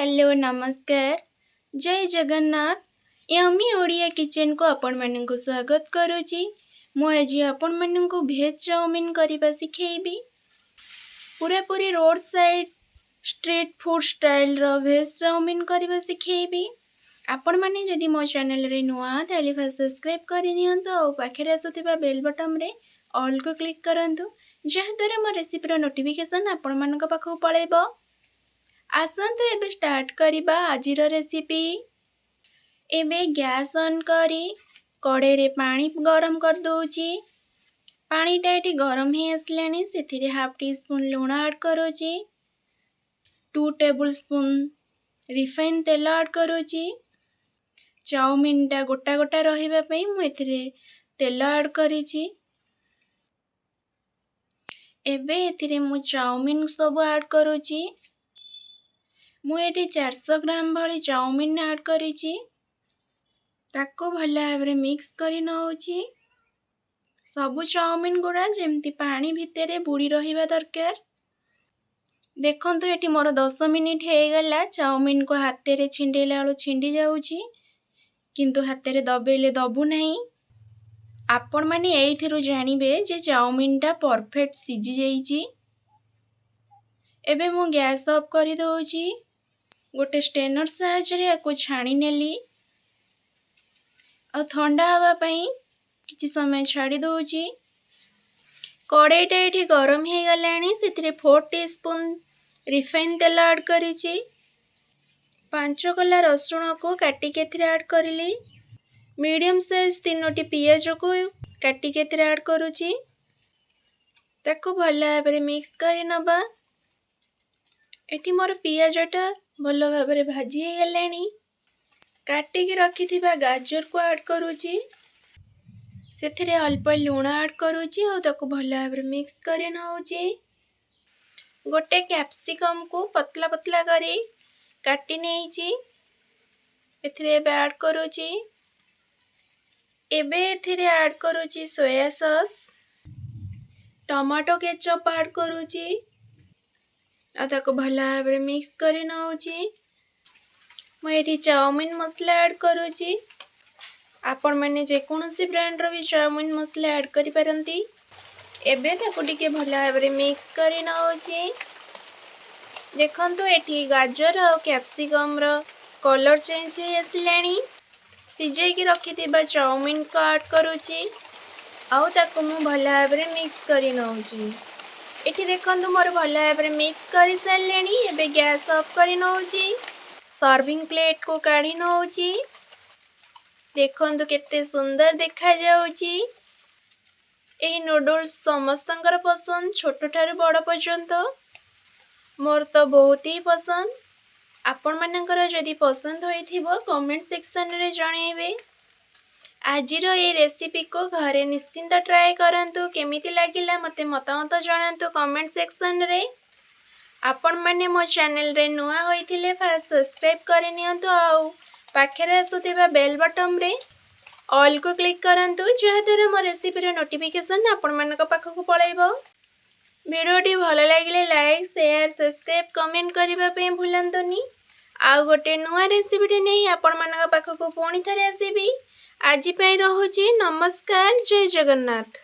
Hello नमस्कार जय Jagannath yummy Odia kitchen को आपण मानक स्वागत करुची। मु आज आपण मानक भेज चाउमीन करबा सिखेबी। पूरा पूरी road side street food style रो भेज चाउमीन करबा सिखेबी। आपण माने जदि मो चैनल रे नुआ ताली फा सब्सक्राइब करि नियंतो और पाखे आसुथिबा बेल बटन रे ऑल को क्लिक करंतु जहा द्वारा मो रेसिपी रो नोटिफिकेशन आपण मानक पाखो पळेबो। आसंतु एबे स्टार्ट करिबा आजिर रेसिपी। एबे गैस ऑन करी कड़े रे पानी गरम कर दोची। पानी टाइटी गरम ही आसलानी सेथिरे हाफ टी स्पून लूण ऐड करोची। 2 टेबल स्पून रिफाइन तेल ऐड करोची। चाउमीन टा गोटा गोटा रहिबा पई मु एथिरे तेल ऐड करिची। एबे एथिरे मु चाउमीन सब ऐड करोची। मु एटी 400 ग्राम भली चाउमीन ऐड करिची। ताको भला भाबरे मिक्स करि नउची। सबु चाउमीन गुड़ा जेमती पानी भितरे बुड़ी रहिबा दरकार। देखंतु एटी मोर 10 मिनिट हे गला। चाउमीन को हाथे रे छिंडेला आलो छिंडी जाउची किंतु हाथे रे दबेले दबु नाही। आपण माने एइथिरु जानिबे जे चाउमीन टा परफेक्ट सिजी जाईची। एबे मु गैस ऑफ करि दोउची। गोटे स्टेनर साहाय्य याको छाणी नेली और ठंडा हवा पई किछि समय छाड़ी दोउची। कड़ाईटा एठी गरम हे गलानी सेथिरे 4 टीस्पून रिफाइन तेल ऐड करिची। 5 कला रसुण को काटी के एथिरे ऐड करिली। मीडियम साइज 3टी पियाज को काटी के एथिरे ऐड करूची। ताको भला भाबरे मिक्स करि नबा। एठी मोर पियाजटा भलो भाबरे भाजी हे गलानी। काटी के रखी थिबा गाजर को ऐड करूची। सेथिरे अल्प लूण ऐड करूची और ताको भलो भाबरे मिक्स करि नउची। गोटे कैप्सिकम को पतला पतला करी काटी नेइची। एथिरे ऐड करूची। एबे एथिरे ऐड करूची soya sauce, tomato ketchup add करूची और ताको भला भाबरे मिक्स करि नउची। मु एठी चाउमीन मसला ऐड करूची। आपण माने जे कोनोसी ब्रांड रो भी चाउमीन मसला ऐड करि परंती। एबे ताको टिके भला भाबरे मिक्स करि नउची। देखंतु एठी गाजर और कैप्सिकम रो कलर चेंज हे आसलानी। सिजे की रखी थिबा चाउमीन को ऐड करूची और ताको मु भला भाबरे मिक्स करि नउची। एठी देखंतु मोर भला भाबरे मिक्स करि सारलेनी। एबे गैस ऑफ करि नउची। सर्विंग प्लेट को काढ़ी नउची। देखंतु केते सुंदर देखा जाउची। एही नूडल्स समस्तंकर पसंद छोटो ठारू बड़ पर्यंत। मोर तो बहुत ही पसंद। आपण मानकर जदि पसंद होइथिबो कमेंट सेक्शन रे जणेबे। आजिर ए रेसिपी को घरे निश्चिंत ट्राए करंतु। केमिति लागिला मते मतामत जणांतु कमेंट सेक्शन रे। आपण माने मो चैनल रे नुआ होइथिले फास्ट सब्सक्राइब करि नियंतु और पाखरे आसुथिबा बेल बटन रे ऑल को क्लिक करंतु जहा द्वारा मो रेसिपी रो नोटिफिकेशन आपण मानक पाखकु पळेबो। वीडियोटी भलो लागिले लाइक शेयर सब्सक्राइब कमेंट करिबा पे भूलंतुनी। आ गोटे नुआ रेसिपी नै आपण मानक पाखकु पुणी थरे आसीबी। आजि पई रहुची नमस्कार जय जगन्नाथ।